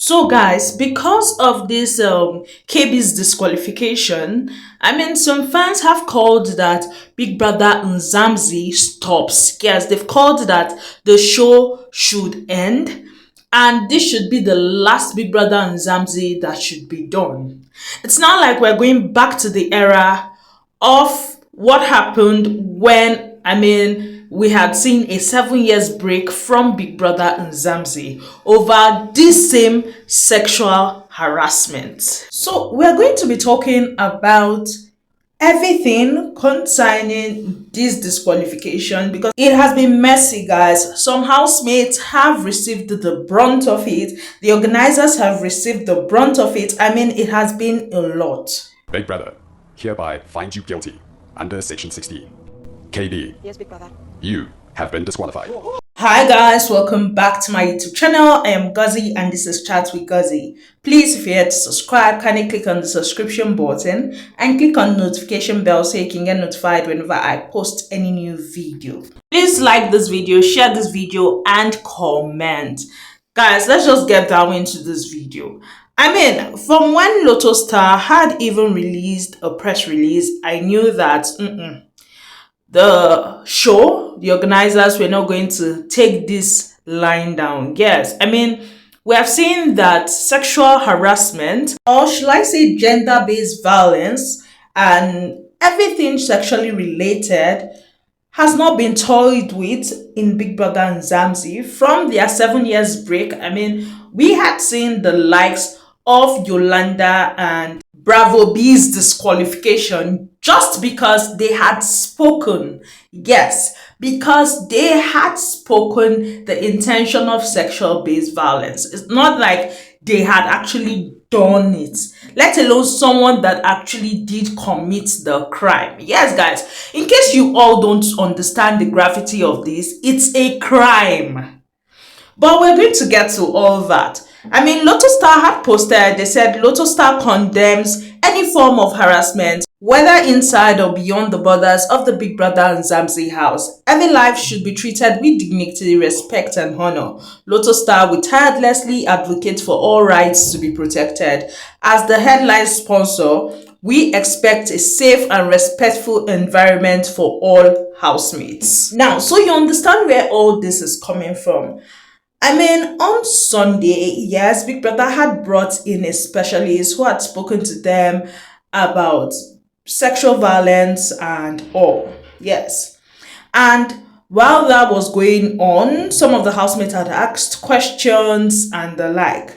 So, guys, because of this Kayb's disqualification, some fans have called that Big Brother Mzansi stops. Yes, they've called that the show should end, and this should be the last Big Brother Mzansi that should be done. It's not like we're going back to the era of what happened when we had seen a 7 years break from Big Brother Mzansi over this same sexual harassment. So we're going to be talking about everything concerning this disqualification because it has been messy, guys. Some housemates have received the brunt of it. The organizers have received the brunt of it. It has been a lot. Big Brother hereby finds you guilty under Section 16. Kayb, Yes, Big Brother. you have been disqualified. Hi guys, welcome back to my YouTube channel. I am Guzzy and this is Chat with Guzzy. Please, if you're here to subscribe, kindly click on the subscription button and click on the notification bell so you can get notified whenever I post any new video. Please like this video, share this video and comment. Guys, let's just get down into this video. From when Lotto Star had even released a press release, I knew that the show, the organizers were not going to take this line down. Yes, we have seen that sexual harassment, or should I say gender-based violence, and everything sexually related has not been toyed with in Big Brother Mzansi from their 7 years break. We had seen the likes of Yolanda and Bravo B's disqualification just because they had spoken. Yes, because they had spoken the intention of sexual based violence. It's not like they had actually done it, let alone someone that actually did commit the crime. Yes, guys, in case you all don't understand the gravity of this, it's a crime. But we're going to get to all that. Lotto Star had posted, they said Lotto Star condemns any form of harassment, whether inside or beyond the borders of the Big Brother Mzansi house. Every life should be treated with dignity, respect, and honor. Lotto Star will tirelessly advocate for all rights to be protected. As the headline sponsor, we expect a safe and respectful environment for all housemates. Now, so you understand where all this is coming from. On Sunday, yes, Big Brother had brought in a specialist who had spoken to them about sexual violence and all. Yes. And while that was going on, some of the housemates had asked questions and the like.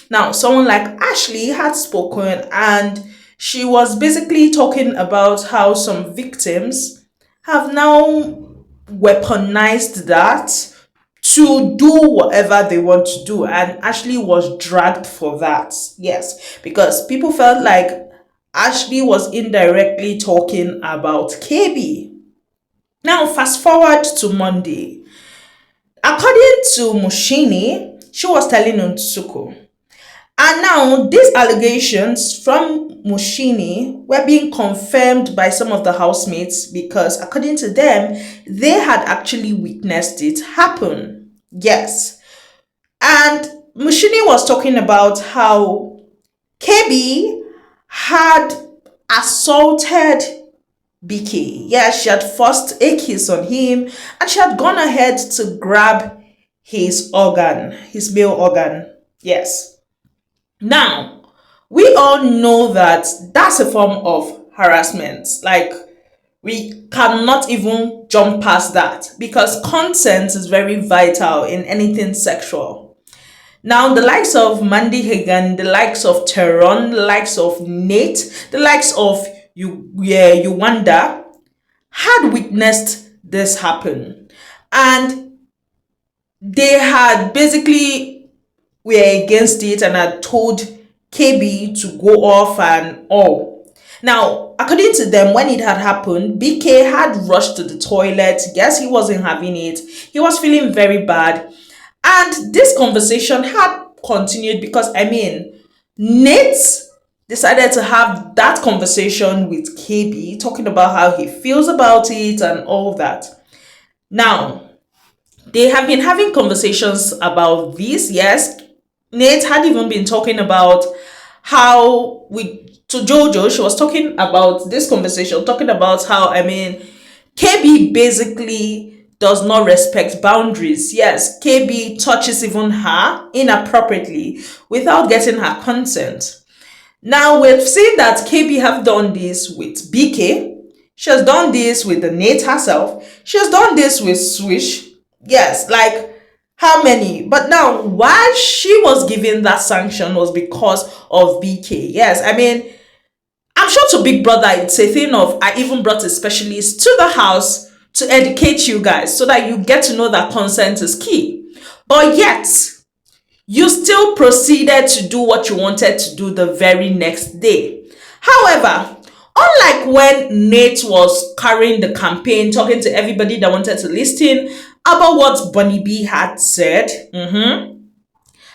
Now, someone like Ashley had spoken and she was basically talking about how some victims have now weaponized that to do whatever they want to do, and Ashley was dragged for that. Yes, because people felt like Ashley was indirectly talking about Kayb. Now, fast forward to Monday. According to Mshini, she was telling Ntsuko. And now, these allegations from Mshini were being confirmed by some of the housemates because, according to them, they had actually witnessed it happen. Yes. And Mshini was talking about how Kayb had assaulted BK. Yes, she had forced a kiss on him and she had gone ahead to grab his organ, his male organ. Yes. Now, we all know that that's a form of harassment. Like, we cannot even jump past that because consent is very vital in anything sexual. Now, the likes of Mandy Hagan, the likes of Teron, the likes of Nate, the likes of Yuwanda had witnessed this happen. And they had basically were against it and had told Kayb to go off and all. Now, according to them, when it had happened, BK had rushed to the toilet. Yes, he wasn't having it. He was feeling very bad. And this conversation had continued because, Nate decided to have that conversation with Kayb, talking about how he feels about it and all that. Now, they have been having conversations about this, yes. Nate had even been talking about how to Jojo, she was talking about this conversation, talking about how, KB basically does not respect boundaries. Yes, KB touches even her inappropriately without getting her consent. Now we've seen that KB have done this with BK. She has done this with the Nate herself. She has done this with Swish. Yes, like how many? But now why she was given that sanction was because of BK. Yes, I'm sure to Big Brother it's a thing of I even brought a specialist to the house to educate you guys so that you get to know that consent is key. But yet, you still proceeded to do what you wanted to do the very next day. However, unlike when Nate was carrying the campaign, talking to everybody that wanted to listen about what Bunny B had said, and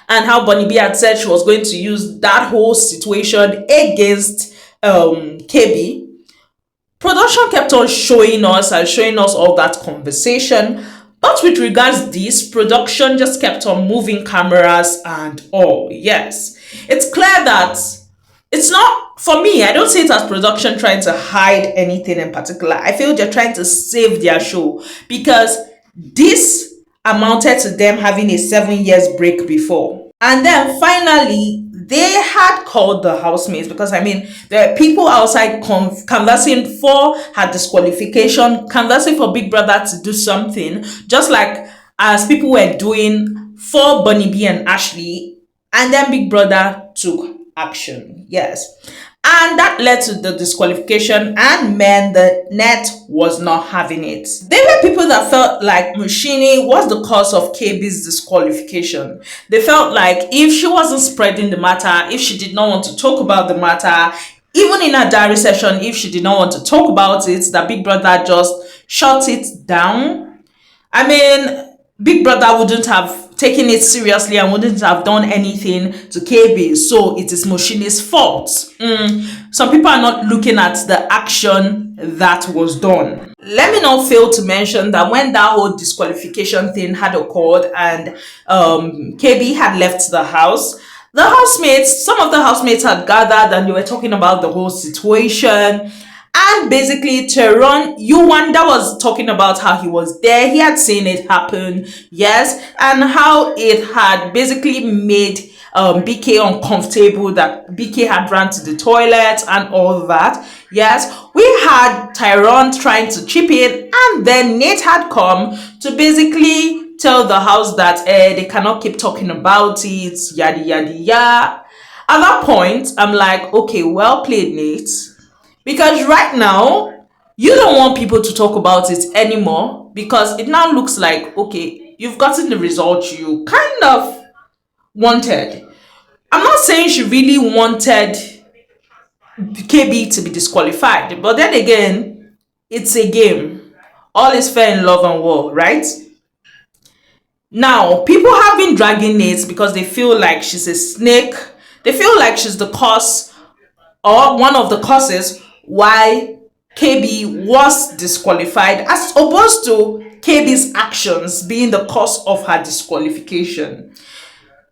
how Bunny B had said she was going to use that whole situation against KB, production kept on showing us and showing us all that conversation. But with regards to this, production just kept on moving cameras and all. Yes, it's clear that it's not, for me, I don't see it as production trying to hide anything in particular. I feel they're trying to save their show because this amounted to them having a 7 years break before. And then finally, they had called the housemates because there are people outside canvassing for her disqualification, canvassing for Big Brother to do something, just like as people were doing for Bunny B and Ashley, and then Big Brother took action. Yes. And that led to the disqualification, and man, the net was not having it. There were people that felt like Mshini was the cause of KB's disqualification. They felt like if she wasn't spreading the matter, if she did not want to talk about the matter, even in a diary session, if she did not want to talk about it, that Big Brother just shut it down. Big Brother wouldn't have taken it seriously and wouldn't have done anything to KB, so it is Mshini's fault. Some people are not looking at the action that was done. Let me not fail to mention that when that whole disqualification thing had occurred and KB had left the house, some of the housemates had gathered and they were talking about the whole situation. And basically, Teron Yuwanda was talking about how he was there. He had seen it happen, yes, and how it had basically made BK uncomfortable, that BK had run to the toilet and all that. Yes, we had Tyrone trying to chip in, and then Nate had come to basically tell the house that they cannot keep talking about it, yada yada yada. At that point, I'm like, okay, well played, Nate. Because right now, you don't want people to talk about it anymore because it now looks like, okay, you've gotten the result you kind of wanted. I'm not saying she really wanted KB to be disqualified, but then again, it's a game. All is fair in love and war, right? Now, people have been dragging Nate because they feel like she's a snake. They feel like she's the cause or one of the causes why KB was disqualified, as opposed to KB's actions being the cause of her disqualification.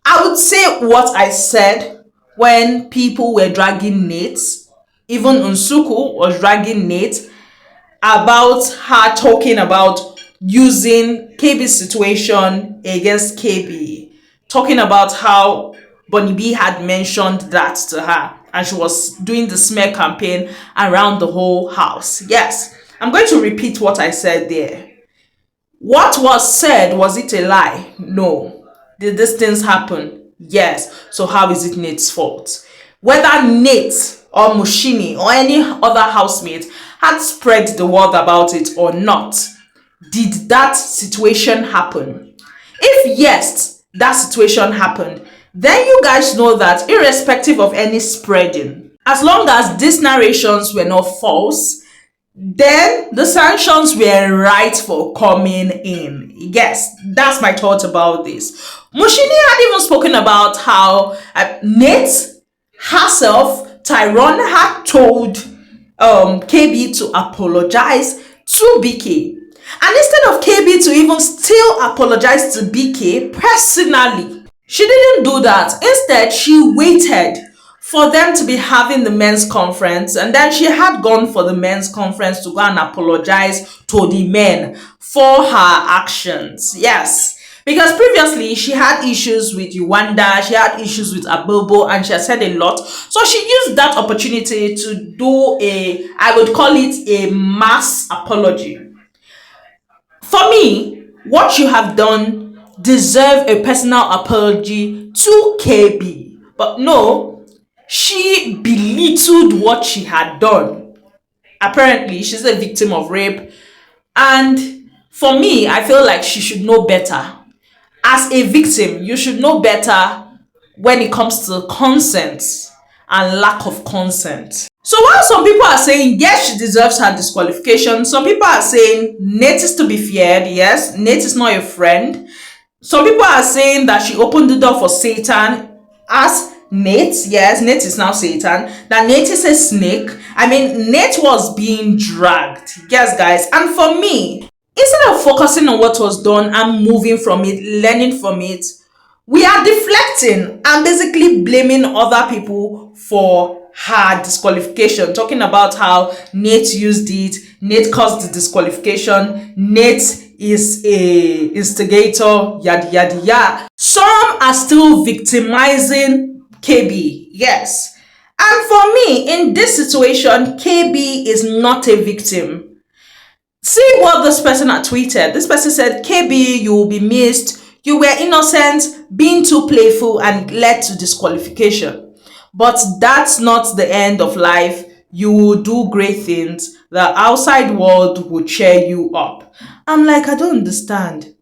I would say what I said when people were dragging Nate, even Nsuku was dragging Nate about her talking about using KB's situation against KB, talking about how Bunny B had mentioned that to her and she was doing the smear campaign around the whole house. Yes, I'm going to repeat what I said there. What was said, was it a lie? No. Did these things happen? Yes. So how is it Nate's fault? Whether Nate or Mshini or any other housemate had spread the word about it or not, did that situation happen? If yes, that situation happened, then you guys know that irrespective of any spreading, as long as these narrations were not false, then the sanctions were right for coming in. Yes, that's my thought about this. Mshini had even spoken about how Nate herself, Tyrone, had told KB to apologize to BK. And instead of KB to even still apologize to BK personally, She didn't do that. Instead, she waited for them to be having the men's conference, and then she had gone for the men's conference to go and apologize to the men for her actions. Yes. Because previously she had issues with Uganda, she had issues with Abobo, and she has said a lot. So she used that opportunity to do I would call it a mass apology. For me, what you have done deserve a personal apology to KB. But no, she belittled what she had done. Apparently, she's a victim of rape. And for me, I feel like she should know better. As a victim, you should know better when it comes to consent and lack of consent. So while some people are saying yes, she deserves her disqualification, some people are saying Nate is to be feared. Yes, Nate is not a friend. Some people are saying that she opened the door for Satan as Nate. Yes, Nate is now Satan. That Nate is a snake. I mean, Nate was being dragged. Yes, guys. And for me, instead of focusing on what was done and moving from it, learning from it, we are deflecting and basically blaming other people for her disqualification, talking about how Nate used it, Nate caused the disqualification, Nate is a instigator, yada yada yada. Some are still victimizing KB. Yes. And for me, in this situation, KB is not a victim. See what this person had tweeted. This person said, KB, you will be missed. You were innocent, being too playful, and led to disqualification. But that's not the end of life. You will do great things. The outside world will cheer you up. I'm like, I don't understand.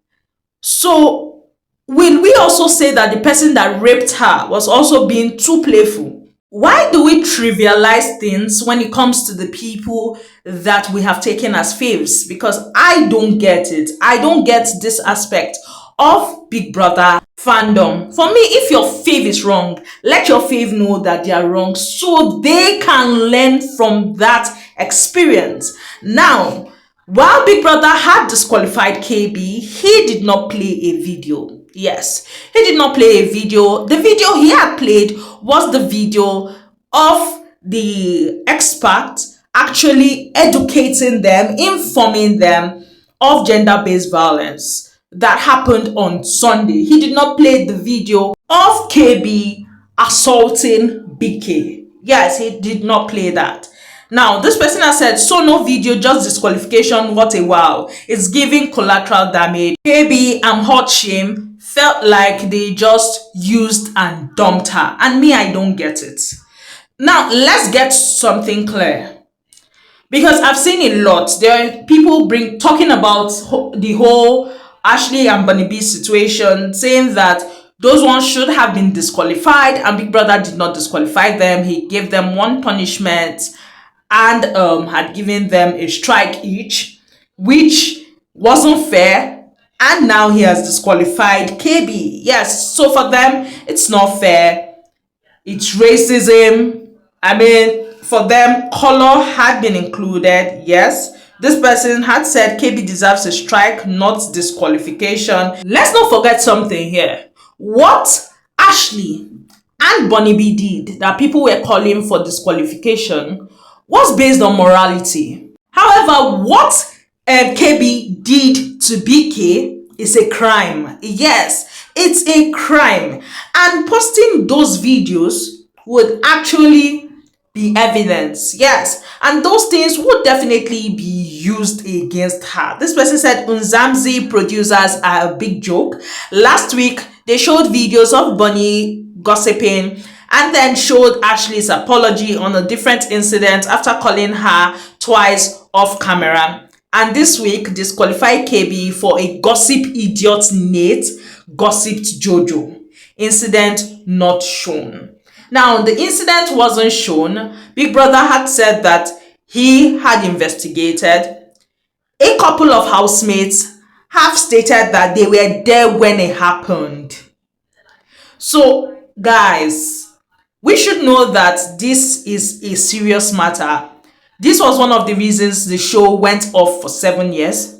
So, will we also say that the person that raped her was also being too playful? Why do we trivialize things when it comes to the people that we have taken as faves? Because I don't get it. I don't get this aspect of Big Brother fandom. For me, if your fave is wrong, let your fave know that they are wrong so they can learn from that experience. Now, while Big Brother had disqualified KB, he did not play a video. Yes, he did not play a video. The video he had played was the video of the expert actually educating them, informing them of gender-based violence that happened on Sunday. He did not play the video of KB assaulting BK. Yes, he did not play that. Now, this person has said, so no video, just disqualification. What a wow. It's giving collateral damage. KB and hot shame felt like they just used and dumped her. And me, I don't get it. Now, let's get something clear. Because I've seen a lot. There are people talking about the whole Ashley and Bunny B situation, saying that those ones should have been disqualified and Big Brother did not disqualify them. He gave them one punishment and had given them a strike each, which wasn't fair, and now he has disqualified KB. Yes, so for them, it's not fair. It's racism. I mean, for them, color had been included. Yes, this person had said KB deserves a strike, not disqualification. Let's not forget something here. What Ashley and Bunny B did that people were calling for disqualification was based on morality. However, what KB did to BK is a crime. Yes, it's a crime. And posting those videos would actually be evidence. Yes, and those things would definitely be used against her. This person said Mzansi producers are a big joke. Last week, they showed videos of Bunny gossiping and then showed Ashley's apology on a different incident after calling her twice off camera. And this week, disqualified KB for a gossip idiot Nate gossiped Jojo. Incident not shown. Now, the incident wasn't shown. Big Brother had said that he had investigated. A couple of housemates have stated that they were there when it happened. So, guys, we should know that this is a serious matter. This was one of the reasons the show went off for 7 years.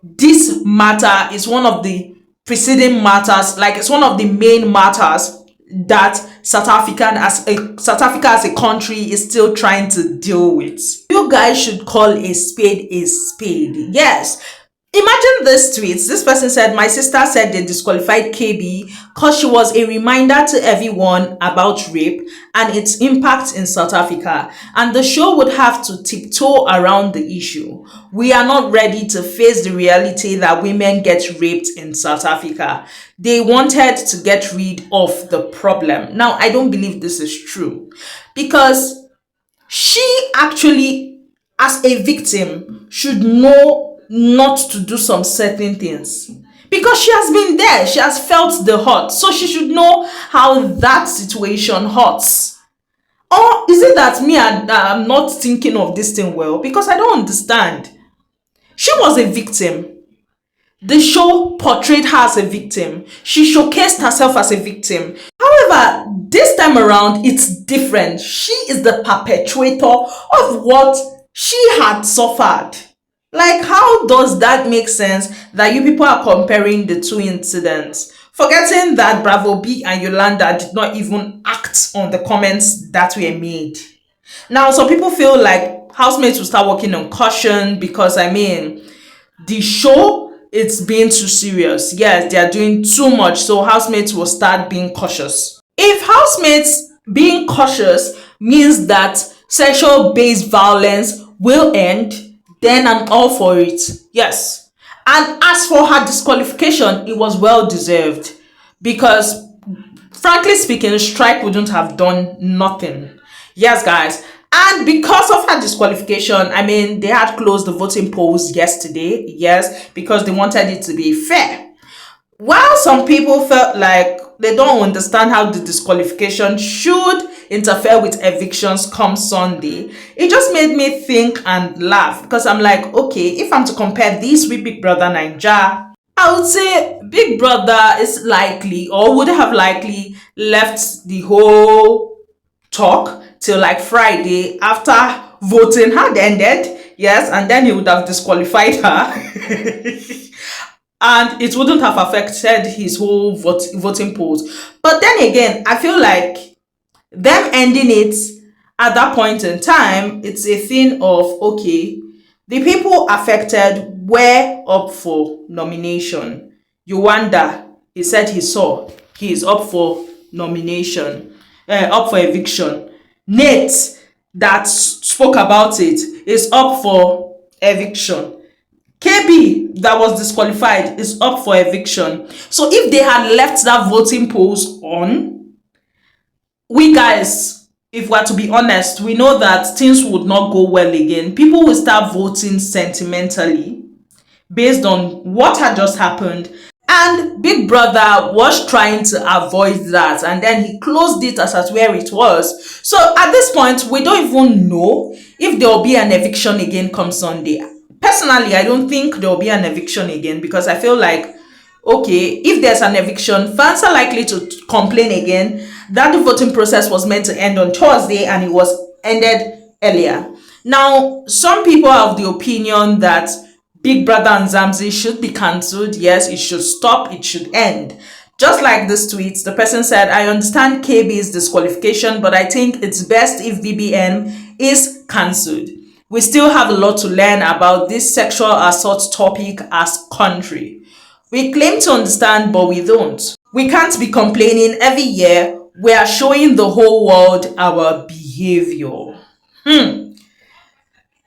This matter is one of the preceding matters, like it's one of the main matters that South Africa as a country is still trying to deal with. You guys should call a spade a spade. Yes. Imagine this tweet. This person said, my sister said they disqualified Kayb because she was a reminder to everyone about rape and its impact in South Africa. And the show would have to tiptoe around the issue. We are not ready to face the reality that women get raped in South Africa. They wanted to get rid of the problem. Now, I don't believe this is true because she actually, as a victim, should know not to do some certain things because she has been there, she has felt the hurt, so she should know how that situation hurts. Or is it that I'm not thinking of this thing well? Because I don't understand. She was a victim. The show portrayed her as a victim. She showcased herself as a victim. However, this time around, it's different. She is the perpetrator of what she had suffered. Like, how does that make sense that you people are comparing the two incidents? Forgetting that Bravo B and Yolanda did not even act on the comments that were made. Now, some people feel like housemates will start working on caution because, I mean, the show, it's being too serious. Yes, they are doing too much, so housemates will start being cautious. If housemates being cautious means that sexual-based violence will end, then I'm all for it. Yes. And as for her disqualification, it was well deserved because, frankly speaking, strike wouldn't have done nothing. Yes, guys. And because of her disqualification, I mean, they had closed the voting polls yesterday. Yes, because they wanted it to be fair. While some people felt like they don't understand how the disqualification should interfere with evictions come Sunday, it just made me think and laugh because I'm like, okay, if I'm to compare this with Big Brother Naija, I would say Big Brother is likely or would have likely left the whole talk till like Friday after voting had ended. Yes, and then he would have disqualified her. And it wouldn't have affected his whole voting polls. But then again, I feel like them ending it at that point in time, it's a thing of, okay, the people affected were up for nomination. Yowanda, he said he saw, he is up for nomination, up for eviction. Nate, that spoke about it, is up for eviction. Kayb, that was disqualified, is up for eviction. So if they had left that voting polls on, we guys, if we're to be honest, we know that things would not go well again. People will start voting sentimentally based on what had just happened. And Big Brother was trying to avoid that, and then he closed it as at where it was. So at this point, we don't even know if there will be an eviction again come Sunday. Personally, I don't think there will be an eviction again because I feel like, okay, if there's an eviction, fans are likely to complain again that the voting process was meant to end on Thursday and it was ended earlier. Now, some people are of the opinion that Big Brother Mzansi should be cancelled. Yes, it should stop, it should end. Just like this tweet, the person said, I understand Kayb's disqualification, but I think it's best if BBM is cancelled. We still have a lot to learn about this sexual assault topic as country. We claim to understand, but we don't. We can't be complaining every year. We are showing the whole world our behavior.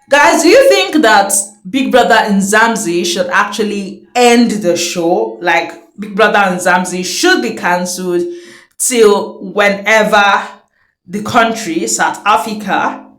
Guys, do you think that Big Brother Mzansi should actually end the show? Like, Big Brother Mzansi should be cancelled till whenever the country, South Africa,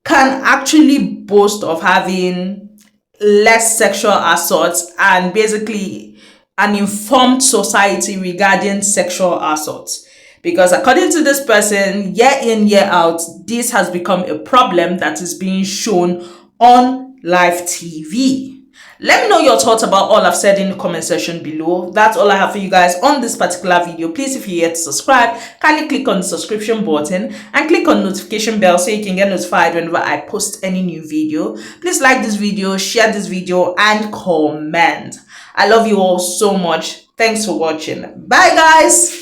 can actually boast of having less sexual assaults and basically an informed society regarding sexual assaults. Because according to this person, year in, year out, this has become a problem that is being shown on live TV. Let me know your thoughts about all I've said in the comment section below. That's all I have for you guys on this particular video. Please, if you're yet to subscribe, kindly click on the subscription button and click on the notification bell so you can get notified whenever I post any new video. Please like this video, share this video, and comment. I love you all so much. Thanks for watching. Bye, guys.